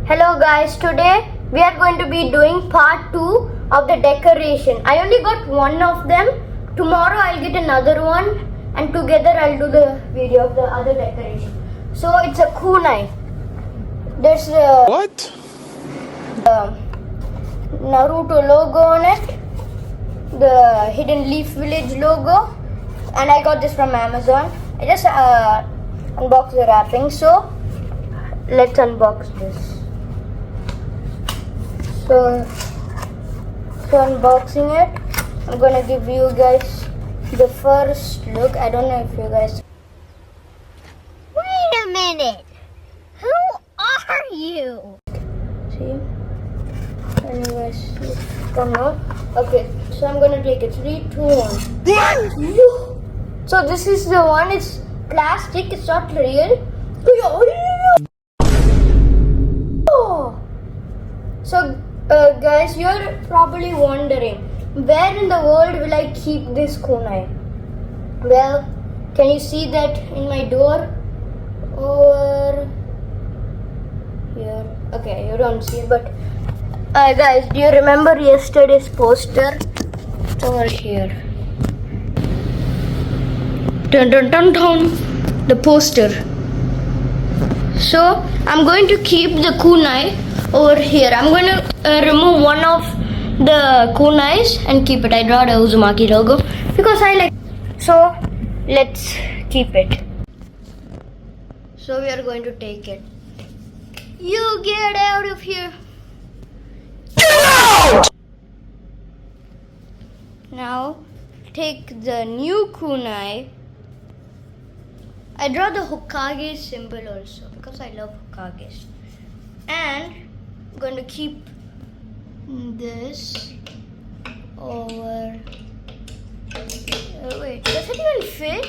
Hello guys, today we are going to be doing part 2 of the decoration. I only got one of them. Tomorrow I'll get another one and together I'll do the video of the other decoration. So it's a kunai. There's a What? Naruto logo on it, the Hidden Leaf Village logo, and I got this from Amazon. I just unboxed the wrapping, so let's unbox this. So unboxing it, I'm gonna give you guys the first look. I don't know if you guys. Wait a minute! Who are you? See? Can you guys see? Come on. Okay, so I'm gonna take it. 3, 2, 1. What? So this is the one. It's plastic. It's not real. Oh. So guys, you're probably wondering, where in the world will I keep this kunai? Well, can you see that in my door? Over here. Okay, you don't see it, but guys, do you remember yesterday's poster? It's over here. Dun dun dun dun. The poster. So I'm going to keep the kunai over here. I'm going to remove one of the kunais and keep it. I draw the Uzumaki logo because I like. So let's keep it. So we are going to take it. You get out of here. Now take the new kunai. I draw the Hokage symbol also because I love Hokages. And I'm going to keep this over. Wait, does it even fit?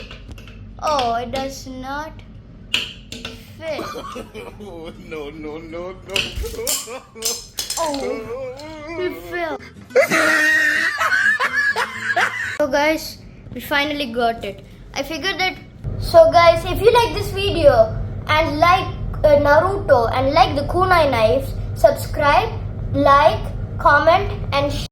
Oh, it does not fit. No. Oh, it fell. So guys, we finally got it. I figured that. So guys, if you like this video and like Naruto and like the kunai knives, subscribe, like, comment and share.